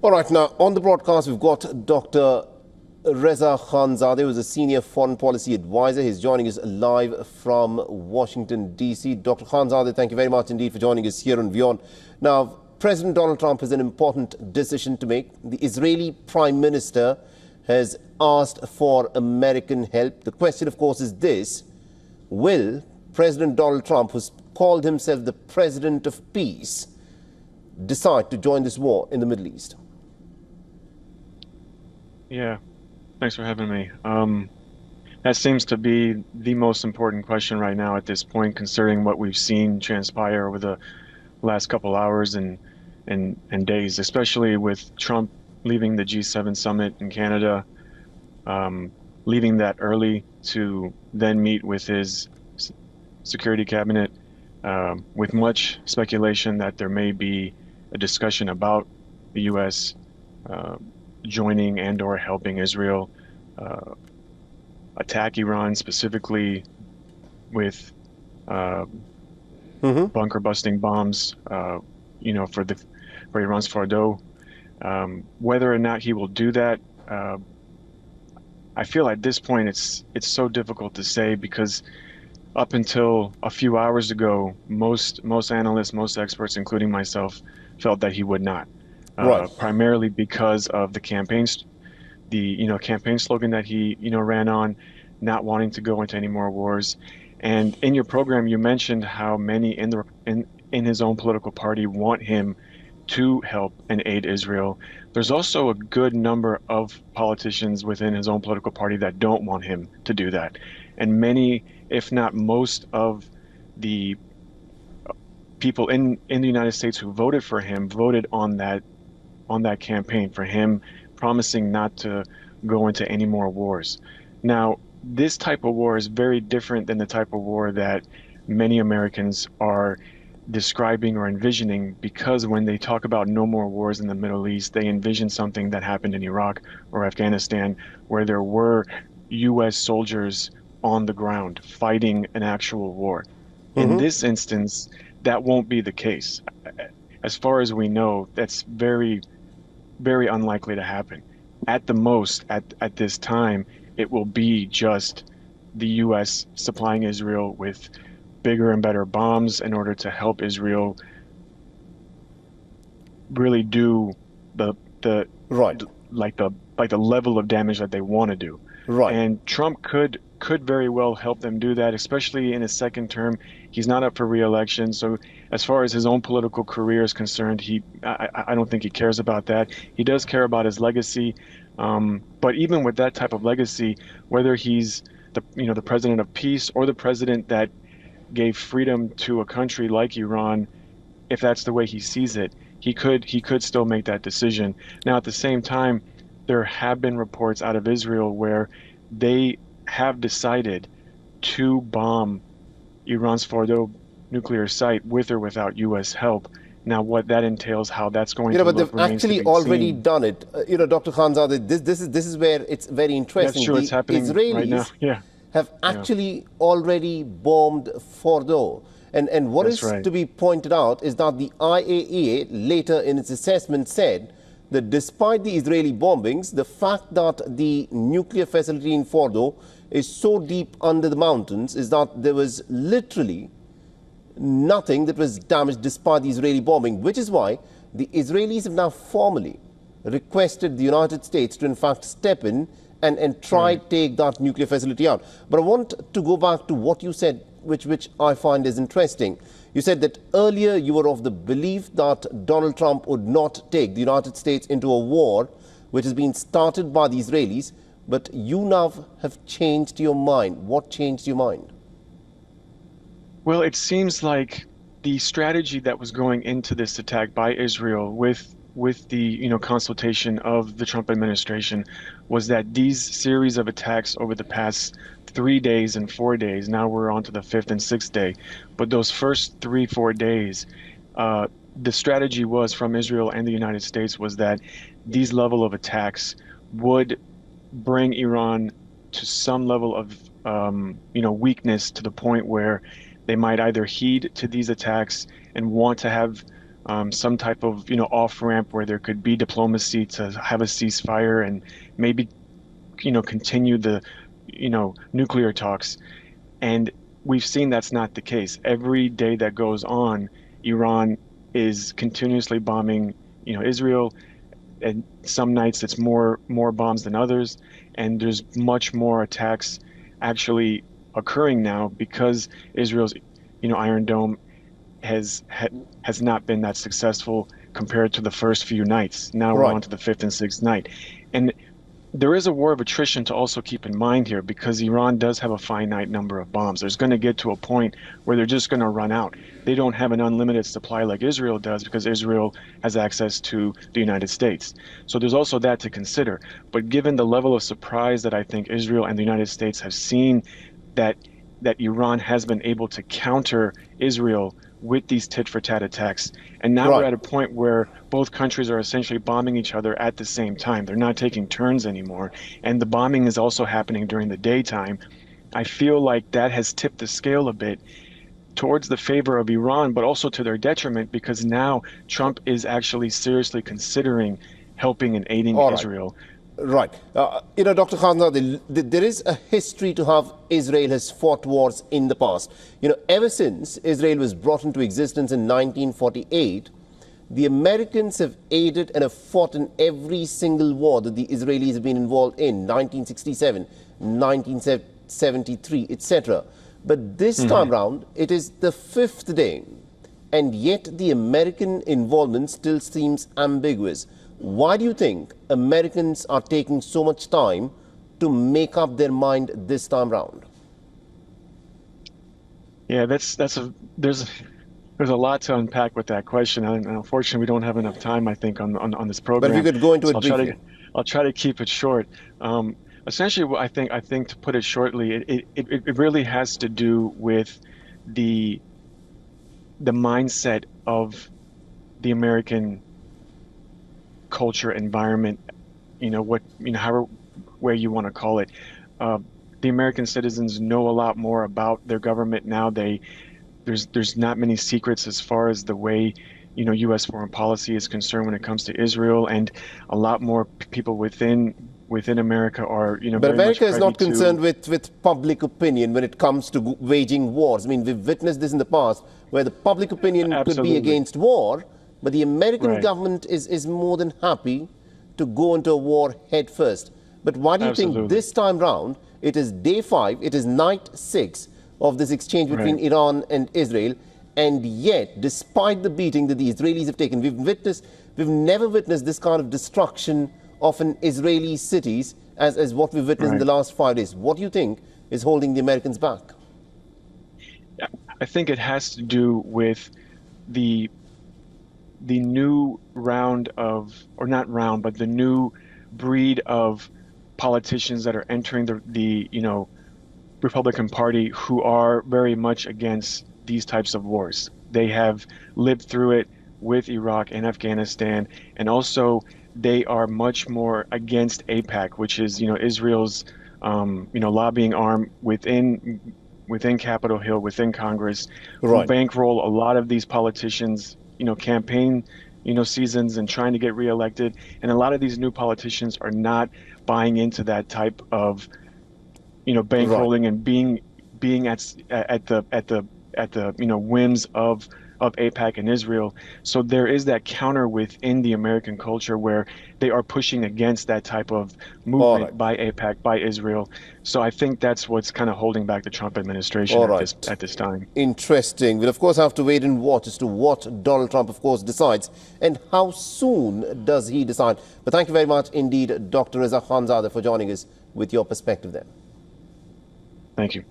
All right, now on the broadcast, we've got Dr. Reza Khanzadeh, who is a senior foreign policy advisor. He's joining us live from Washington, D.C. Dr. Khanzadeh, thank you very much indeed for joining us here on WION. Now, President Donald Trump has an important decision to make. The Israeli Prime Minister has asked for American help. The question, of course, is this: will President Donald Trump, who's called himself the President of Peace, decide to join this war in the Middle East? Yeah, thanks for having me. That seems to be the most important question right now at this point, considering what we've seen transpire over the last couple hours and days, especially with Trump leaving the G7 summit in Canada, leaving that early to then meet with his security cabinet, with much speculation that there may be a discussion about the U.S. Joining and or helping Israel attack Iran, specifically with bunker busting bombs, for Iran's Fordo. Whether or not he will do that, I feel at this point it's so difficult to say, because up until a few hours ago, most analysts, most experts, including myself, felt that he would not. Right. Primarily because of the campaign slogan that he ran on, not wanting to go into any more wars. And in your program, you mentioned how many in his own political party want him to help and aid Israel. There's also a good number of politicians within his own political party that don't want him to do that. And many, if not most, of the people in the United States who voted for him voted on that campaign, for him promising not to go into any more wars. Now, this type of war is very different than the type of war that many Americans are describing or envisioning, because when they talk about no more wars in the Middle East, they envision something that happened in Iraq or Afghanistan, where there were U.S. soldiers on the ground fighting an actual war. In this instance, that won't be the case. As far as we know, that's very, very unlikely to happen. At the most, at this time, it will be just the U.S. supplying Israel with bigger and better bombs in order to help Israel really do the Right. like the level of damage that they want to do. Right. And Trump could very well help them do that, especially in his second term. He's not up for re-election, so as far as his own political career is concerned, I don't think he cares about that. He does care about his legacy, but even with that type of legacy, whether he's the president of peace or the president that gave freedom to a country like Iran, if that's the way he sees it, he could still make that decision. Now, at the same time, there have been reports out of Israel where they have decided to bomb Iran's Fordo nuclear site with or without U.S. help. Now, what that entails, how that's going to but look, they've actually already done it. Dr. Khanzadeh, this is where it's very interesting. That's true. It's happening Israelis right now. Yeah. have actually already bombed Fordo. And what That's is right. to be pointed out is that the IAEA later in its assessment said that despite the Israeli bombings, the fact that the nuclear facility in Fordo is so deep under the mountains is that there was literally nothing that was damaged despite the Israeli bombing, which is why the Israelis have now formally requested the United States to in fact step in and try to take that nuclear facility out. But I want to go back to what you said, which I find is interesting. You said that earlier you were of the belief that Donald Trump would not take the United States into a war which has been started by the Israelis, but you now have changed your mind. What changed your mind? Well, it seems like the strategy that was going into this attack by Israel with the consultation of the Trump administration was that these series of attacks over the past 3 days and 4 days, now we're on to the 5th and 6th day, but those first 3-4 days, the strategy was from Israel and the United States was that these level of attacks would bring Iran to some level of weakness, to the point where they might either heed to these attacks and want to have some type of, off-ramp where there could be diplomacy to have a ceasefire and maybe, continue the, nuclear talks. And we've seen that's not the case. Every day that goes on, Iran is continuously bombing, Israel. And some nights it's more bombs than others, and there's much more attacks actually occurring now because Israel's, Iron Dome has not been that successful compared to the first few nights. Now we're on to the fifth and sixth night, and there is a war of attrition to also keep in mind here because Iran does have a finite number of bombs. There's going to get to a point where they're just going to run out. They don't have an unlimited supply like Israel does because Israel has access to the United States. So there's also that to consider. But given the level of surprise that I think Israel and the United States have seen that Iran has been able to counter Israel with these tit-for-tat attacks. And now we're at a point where both countries are essentially bombing each other at the same time. They're not taking turns anymore. And the bombing is also happening during the daytime. I feel like that has tipped the scale a bit towards the favor of Iran, but also to their detriment because now Trump is actually seriously considering helping and aiding Israel. Right. Dr. Khanzadeh, there is a history to how Israel has fought wars in the past. Ever since Israel was brought into existence in 1948, the Americans have aided and have fought in every single war that the Israelis have been involved in, 1967, 1973, etc. But this time round, it is the fifth day, and yet the American involvement still seems ambiguous. Why do you think Americans are taking so much time to make up their mind this time round? Yeah, there's a lot to unpack with that question, and unfortunately, we don't have enough time, I think, on this program. But if you could go into it briefly. I'll try to keep it short. Essentially, I think to put it shortly, it really has to do with the mindset of the American culture, environment, however way you want to call it. The American citizens know a lot more about their government now. There's not many secrets as far as the way U.S. foreign policy is concerned when it comes to Israel, and a lot more people within America are But America is not concerned with public opinion when it comes to waging wars. I mean, we've witnessed this in the past where the public opinion could be against war, but the American government is more than happy to go into a war head first. But why do you think this time round, it is day 5, it is night 6 of this exchange between Iran and Israel, and yet, despite the beating that the Israelis have taken, we've never witnessed this kind of destruction of an Israeli cities as what we've witnessed in the last 5 days. What do you think is holding the Americans back? I think it has to do with the new round of, or not round, but the new breed of politicians that are entering the Republican Party who are very much against these types of wars. They have lived through it with Iraq and Afghanistan, and also they are much more against AIPAC, which is Israel's lobbying arm within Capitol Hill, within Congress, who bankroll a lot of these politicians, campaign seasons and trying to get reelected. And a lot of these new politicians are not buying into that type of bankrolling and being at the whims of AIPAC and Israel. So there is that counter within the American culture where they are pushing against that type of movement by AIPAC, by Israel. So I think that's what's kind of holding back the Trump administration at this time. Interesting. We'll of course have to wait and watch as to what Donald Trump of course decides and how soon does he decide. But thank you very much indeed, Dr. Reza Khanzadeh, for joining us with your perspective there. Thank you.